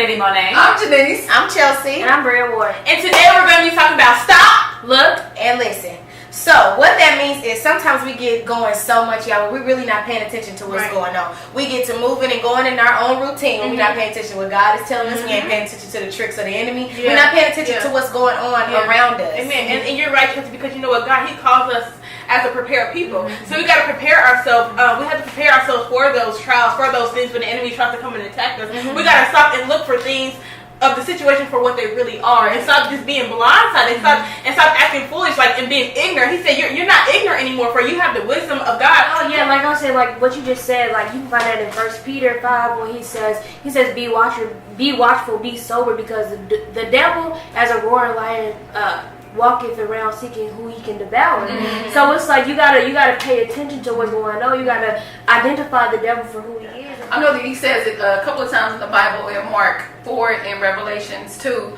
Kennedy Monet. I'm Janice. I'm Chelsea. And I'm Bria Ward. And today we're going to be talking about stop, look, and listen. So what that means is sometimes we get going so much, y'all, we're really not paying attention to what's going on. We get to moving and going in our own routine when we're not paying attention to what God is telling us. We ain't paying attention to the tricks of the enemy. We're not paying attention to what's going on around us. Amen. And you're right, Chelsea, because you know what, God, He calls us as a prepared people. So we got to prepare ourselves. We have to prepare ourselves for those trials, for those things when the enemy tries to come and attack us. We got to stop and look for things of the situation for what they really are, and stop just being blindsided, and stop acting foolish, like, and being ignorant. He said, "You're not ignorant anymore, for you have the wisdom of God." Oh yeah, like I said, like what you just said, like you can find that in 1 Peter 5 when he says, be watchful, be sober, because the devil, as a roaring lion, walketh around seeking who he can devour. So it's like you gotta pay attention to what's going on. You gotta identify the devil for who he is. I know that he says it a couple of times in the Bible, in Mark 4 and Revelations 2.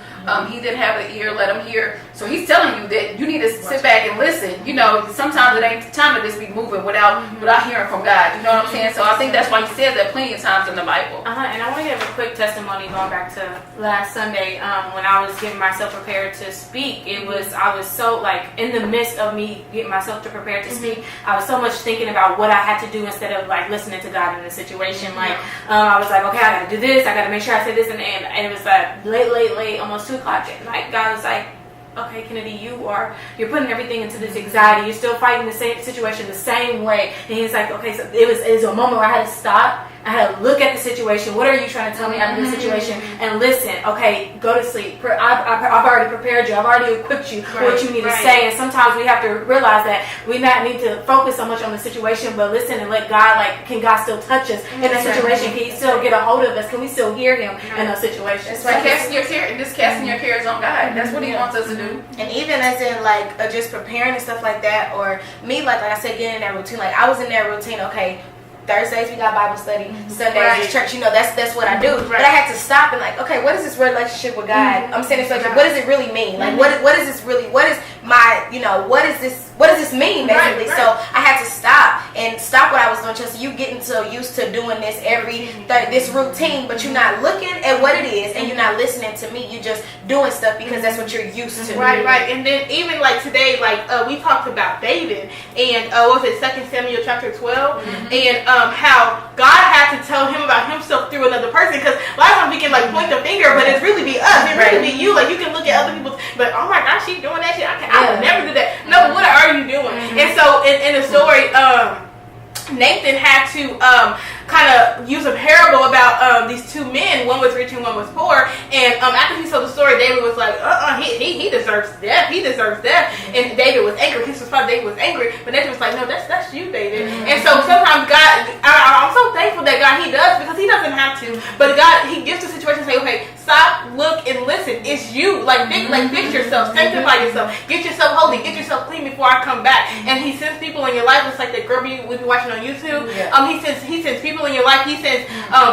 He that have an ear, let him hear. So he's telling you that you need to sit back and listen. You know, sometimes it ain't time to just be moving without hearing from God. You know what I'm saying? So I think that's why he says that plenty of times in the Bible. And I want to give a quick testimony going back to last Sunday when I was getting myself prepared to speak. I was so, like, in the midst of me getting myself to prepare to speak, I was so much thinking about what I had to do instead of, like, listening to God in the situation. Like, I was like, okay, I got to do this. I got to make sure I say this. And it was like late, almost 2 o'clock at night. God was like, okay, Kennedy, you're putting everything into this anxiety. You're still fighting the same situation the same way. And he's like, okay, so it was a moment where I had to stop. I had to look at the situation. What are you trying to tell me out of this situation? And listen, okay, go to sleep. I've already prepared you. I've already equipped you for what you need to say. And sometimes we have to realize that we not need to focus so much on the situation, but listen and let God, like, can God still touch us in that situation? Can He still get a hold of us? Can we still hear Him in those situations? Right. Casting your cares on God. That's what He wants us to do. And even as in, like, just preparing and stuff like that, or me, like I said, getting in that routine. Like, I was in that routine, okay, Thursdays we got Bible study, Sundays is church, that's what I do. But I had to stop and, like, okay, what is this relationship with God? I'm saying it's like, what does it really mean? Like, what is this really, what is my, what does this mean, basically? So I had to stop what I was doing. Chelsea, you getting so used to doing this this routine, but you're not looking at what it is, and you're not listening to me. You're just doing stuff because that's what you're used to. Right. And then even like today, like we talked about David, and what was it, 2 Samuel chapter 12, and how God had to tell him about himself through another person, because a lot of times we can, like, point the finger, but it's really be us. It really be you. Like, you can look at other people, but oh my gosh, she's doing that shit. I would never do that. No, what are you doing? And so in the story, Nathan had to kind of use a parable about these 2 men. One was rich and one was poor. And after he told the story, David was like, he deserves death. He deserves death. And David was angry. His response, David was angry. But Nathan was like, no, that's you, David. And so sometimes God, I'm so thankful that God, He does, because He doesn't have to. But God, He gives the situation and say, okay, stop, look, and listen. It's you. Like, fix yourself. Sanctify yourself. Get yourself holy. Get yourself clean before I come back. And He sends people in your life, just like that girl we be watching on YouTube. He sends people in your life. He sends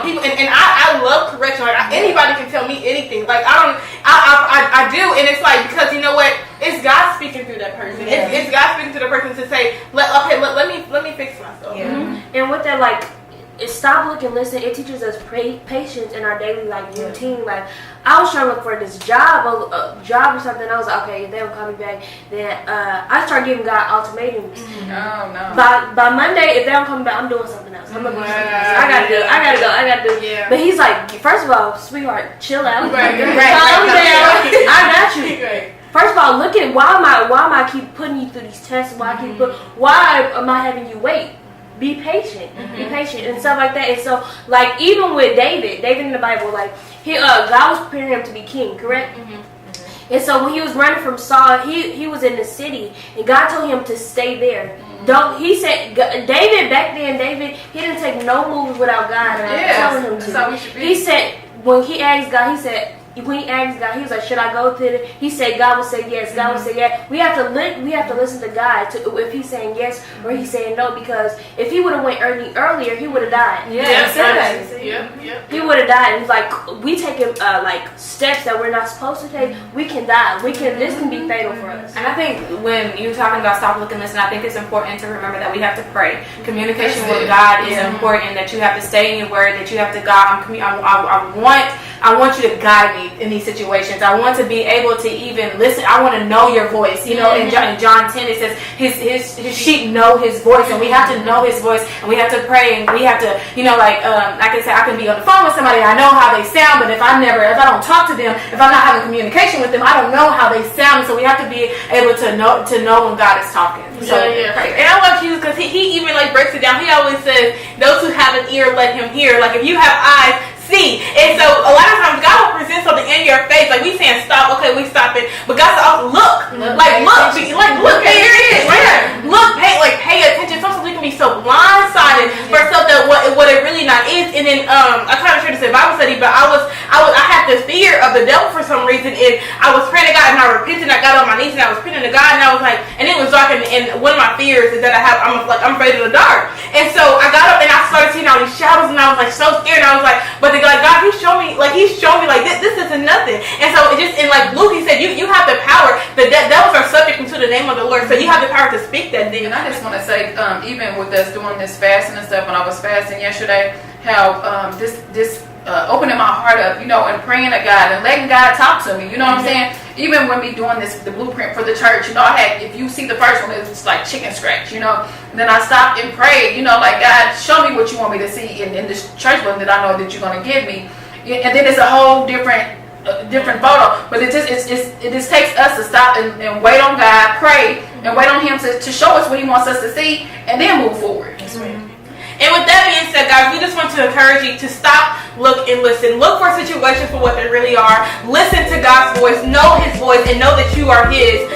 people, and I love correction. Like, anybody can tell me anything. Like, I do, and it's like, because you know what? It's God speaking through that person. It's God speaking to the person to say, let me fix myself. And with that, like, stop, look, and listen. It teaches us patience in our daily, like, routine. Like, I was trying to look for this job or something. I was like, okay, if they don't call me back, then I started giving God ultimatums. Oh no. By Monday, if they don't come back, I'm doing something else. I'm looking for something else. I gotta do. Yeah. But he's like, first of all, sweetheart, chill out. Calm down. I got you. First of all, look at why am I keep putting you through these tests? Why am I having you wait? Be patient, be patient, and stuff like that. And so, like, even with David in the Bible, like, God was preparing him to be king, correct? And so when he was running from Saul, he was in the city, and God told him to stay there. He said, David, he didn't take no moves without God telling him to. That's how we should be. He said, when he asked God, when he asked God, he was like, should I go to it? He said God will say yes. God will say yes. We have to listen to God if He's saying yes or He's saying no, because if He would have went earlier, he would have died. He would have died. And it's like, we taking like steps that we're not supposed to take, we can die. This can be fatal for us. And I think when you're talking about stop, look, and listen, I think it's important to remember that we have to pray. Communication with God is important. That you have to stay in your word. That you have to God. I want I want you to guide me in these situations. I want to be able to even listen. I want to know your voice. You know, in John 10 it says his sheep know his voice, and we have to know his voice, and we have to pray, and we have to, you know, like I can say I can be on the phone with somebody, I know how they sound, but if I don't talk to them, if I'm not having communication with them, I don't know how they sound. So we have to be able to know when God is talking. So, And I love Jesus because he even like breaks it down. He always says, "Those who have an ear, let him hear." Like if you have eyes, see. And so a lot of times God will present something in your face, like we saying stop, okay, we stop it, but God said, "Oh, look, look, here it is, right? Look, pay attention." Sometimes we can be so blindsided for stuff that what it really not is. And then I kind of shared this in Bible study, but I had the fear of the devil for some reason, and I was praying to God, and I repented, and I got on my knees, and I was praying to God, and I was like, and it was dark, and one of my fears is that I'm afraid of the dark. And so I got up and I started seeing all these shadows, and I was like so scared, and I was like, but God, He showed me like this isn't nothing. And so it just, and like Luke, he said, you have the power. The devils are subject to the name of the Lord, so you have the power to speak that thing. And I just want to say, even with us doing this fasting and stuff, when I was fasting yesterday, how opening my heart up, you know, and praying to God and letting God talk to me, you know what I'm saying? Even when we doing the blueprint for the church, you know, if you see the first one, it's like chicken scratch, you know. And then I stopped and prayed, you know, like, God, show me what you want me to see in this church building that I know that you're going to give me. And then it's a whole different photo. But it just takes us to stop and wait on God, pray, and wait on Him to show us what He wants us to see, and then move forward. And with that being said, guys, we just want to encourage you to stop, look, and listen. Look for situations for what they really are. Listen to God's voice. Know His voice and know that you are His.